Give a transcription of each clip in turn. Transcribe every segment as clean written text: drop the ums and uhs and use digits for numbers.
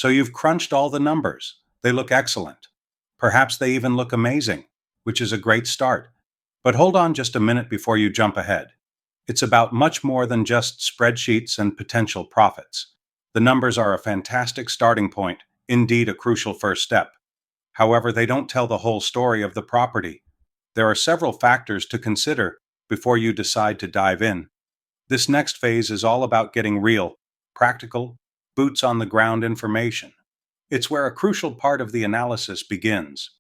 So you've crunched all the numbers. They look excellent. Perhaps they even look amazing, which is a great start. But hold on just a minute before you jump ahead. It's about much more than just spreadsheets and potential profits. The numbers are a fantastic starting point, indeed a crucial first step. However, they don't tell the whole story of the property. There are several factors to consider before you decide to dive in. This next phase is all about getting real, practical, boots on the ground information. It's where a crucial part of the analysis begins.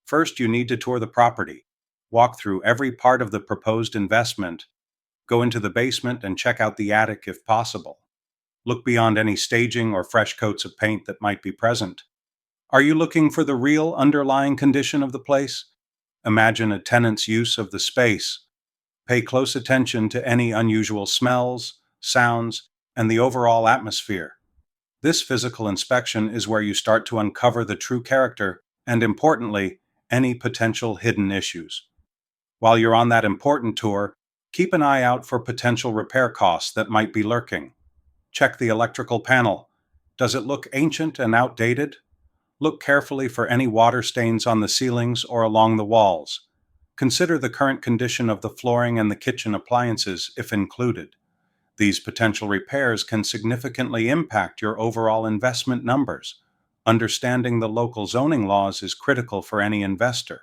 First, you need to tour the property, walk through every part of the proposed investment, go into the basement and check out the attic if possible. Look beyond any staging or fresh coats of paint that might be present. Are you looking for the real underlying condition of the place? Imagine a tenant's use of the space. Pay close attention to any unusual smells, sounds, and the overall atmosphere. This physical inspection is where you start to uncover the true character and, importantly, any potential hidden issues. While you're on that important tour, keep an eye out for potential repair costs that might be lurking. Check the electrical panel. Does it look ancient and outdated? Look carefully for any water stains on the ceilings or along the walls. Consider the current condition of the flooring and the kitchen appliances, if included. These potential repairs can significantly impact your overall investment numbers. Understanding the local zoning laws is critical for any investor.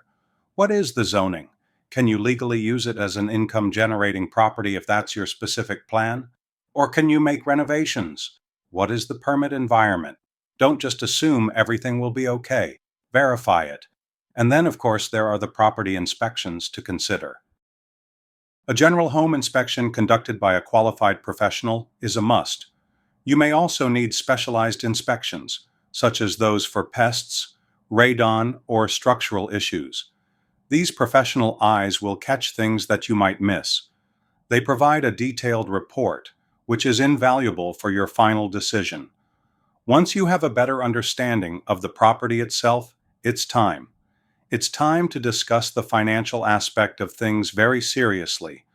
What is the zoning? Can you legally use it as an income-generating property if that's your specific plan? Or can you make renovations? What is the permit environment? Don't just assume everything will be okay. Verify it. And then, of course, there are the property inspections to consider. A general home inspection conducted by a qualified professional is a must. You may also need specialized inspections, such as those for pests, radon, or structural issues. These professional eyes will catch things that you might miss. They provide a detailed report, which is invaluable for your final decision. Once you have a better understanding of the property itself, it's time. It's time to discuss the financial aspect of things very seriously.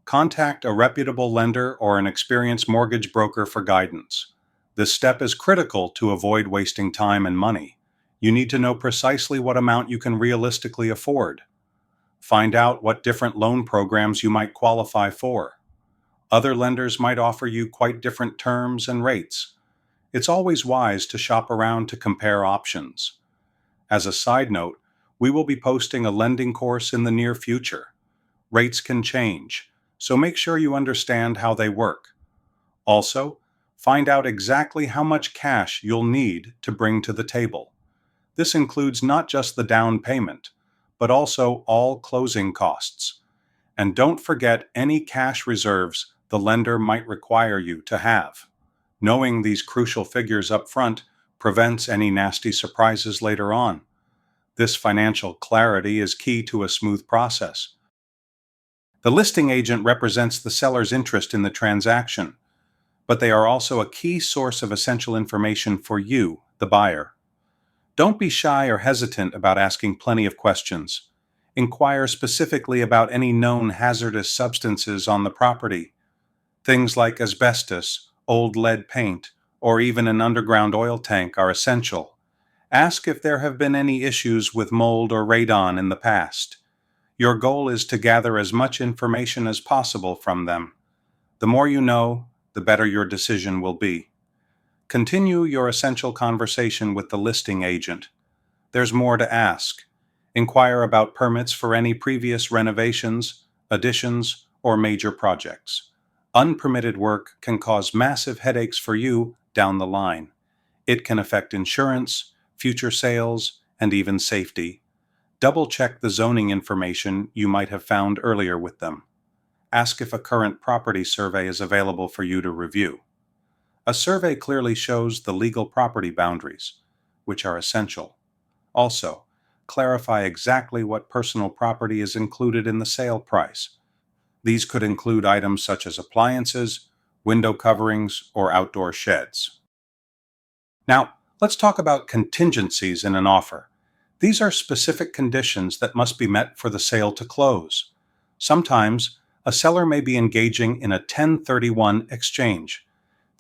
Contact a reputable lender or an experienced mortgage broker for guidance. This step is critical to avoid wasting time and money. You need to know precisely what amount you can realistically afford. Find out what different loan programs you might qualify for. Other lenders might offer you quite different terms and rates. It's always wise to shop around to compare options. As a side note, we will be posting a lending course in the near future. Rates can change, so make sure you understand how they work. Also, find out exactly how much cash you'll need to bring to the table. This includes not just the down payment, but also all closing costs. And don't forget any cash reserves the lender might require you to have. Knowing these crucial figures up front prevents any nasty surprises later on. This financial clarity is key to a smooth process. The listing agent represents the seller's interest in the transaction, but they are also a key source of essential information for you, the buyer. Don't be shy or hesitant about asking plenty of questions. Inquire specifically about any known hazardous substances on the property. Things like asbestos, old lead paint, or even an underground oil tank are essential. Ask if there have been any issues with mold or radon in the past. Your goal is to gather as much information as possible from them. The more you know, the better your decision will be. Continue your essential conversation with the listing agent. There's more to ask. Inquire about permits for any previous renovations, additions, or major projects. Unpermitted work can cause massive headaches for you down the line. It can affect insurance, future sales, and even safety. Double-check the zoning information you might have found earlier with them. Ask if a current property survey is available for you to review. A survey clearly shows the legal property boundaries, which are essential. Also, clarify exactly what personal property is included in the sale price. These could include items such as appliances, window coverings, or outdoor sheds. Now, let's talk about contingencies in an offer. These are specific conditions that must be met for the sale to close. Sometimes, a seller may be engaging in a 1031 exchange.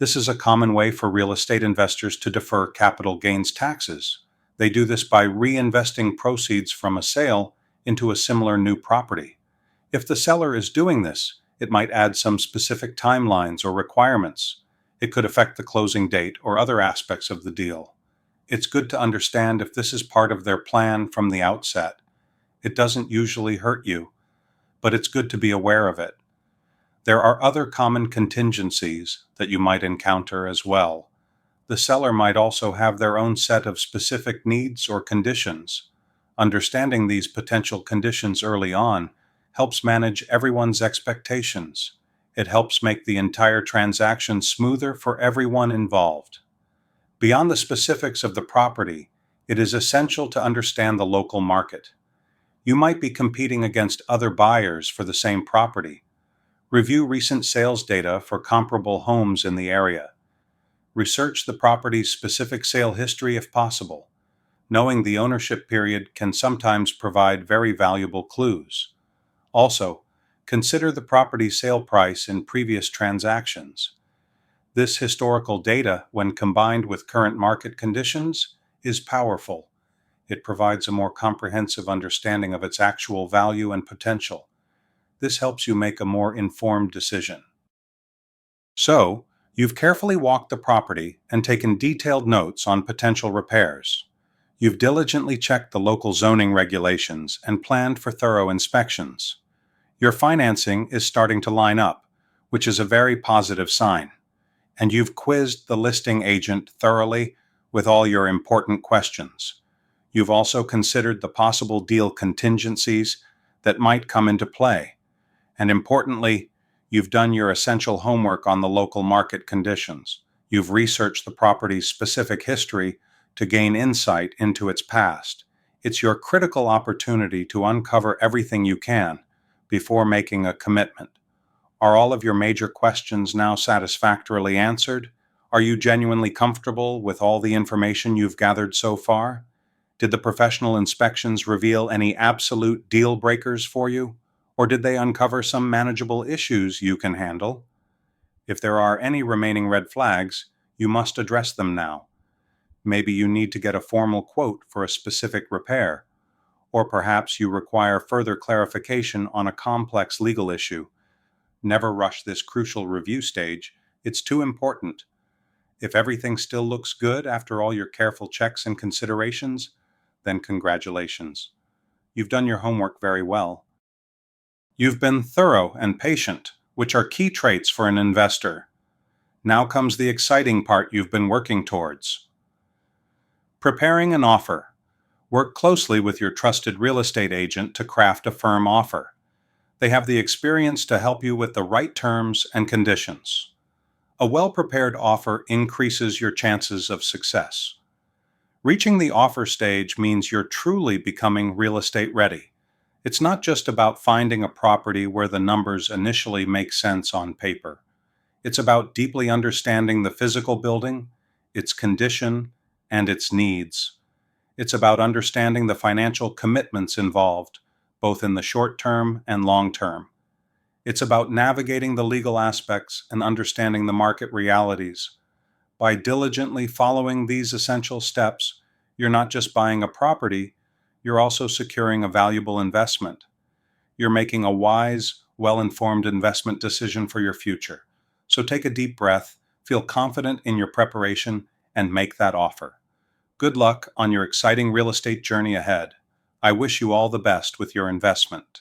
This is a common way for real estate investors to defer capital gains taxes. They do this by reinvesting proceeds from a sale into a similar new property. If the seller is doing this, it might add some specific timelines or requirements. It could affect the closing date or other aspects of the deal. It's good to understand if this is part of their plan from the outset. It doesn't usually hurt you, but it's good to be aware of it. There are other common contingencies that you might encounter as well. The seller might also have their own set of specific needs or conditions. Understanding these potential conditions early on helps manage everyone's expectations. It helps make the entire transaction smoother for everyone involved. Beyond the specifics of the property, it is essential to understand the local market. You might be competing against other buyers for the same property. Review recent sales data for comparable homes in the area. Research the property's specific sale history if possible. Knowing the ownership period can sometimes provide very valuable clues. Also, consider the property's sale price in previous transactions. This historical data, when combined with current market conditions, is powerful. It provides a more comprehensive understanding of its actual value and potential. This helps you make a more informed decision. So, you've carefully walked the property and taken detailed notes on potential repairs. You've diligently checked the local zoning regulations and planned for thorough inspections. Your financing is starting to line up, which is a very positive sign. And you've quizzed the listing agent thoroughly with all your important questions. You've also considered the possible deal contingencies that might come into play. And importantly, you've done your essential homework on the local market conditions. You've researched the property's specific history to gain insight into its past. It's your critical opportunity to uncover everything you can before making a commitment. Are all of your major questions now satisfactorily answered? Are you genuinely comfortable with all the information you've gathered so far? Did the professional inspections reveal any absolute deal breakers for you? Or did they uncover some manageable issues you can handle? If there are any remaining red flags, you must address them now. Maybe you need to get a formal quote for a specific repair, or perhaps you require further clarification on a complex legal issue. Never rush this crucial review stage. It's too important. If everything still looks good after all your careful checks and considerations, then congratulations. You've done your homework very well. You've been thorough and patient, which are key traits for an investor. Now comes the exciting part you've been working towards. Preparing an offer. Work closely with your trusted real estate agent to craft a firm offer. They have the experience to help you with the right terms and conditions. A well-prepared offer increases your chances of success. Reaching the offer stage means you're truly becoming real estate ready. It's not just about finding a property where the numbers initially make sense on paper. It's about deeply understanding the physical building, its condition, and its needs. It's about understanding the financial commitments involved, both in the short term and long term. It's about navigating the legal aspects and understanding the market realities. By diligently following these essential steps, you're not just buying a property, you're also securing a valuable investment. You're making a wise, well-informed investment decision for your future. So take a deep breath, feel confident in your preparation, and make that offer. Good luck on your exciting real estate journey ahead. I wish you all the best with your investment.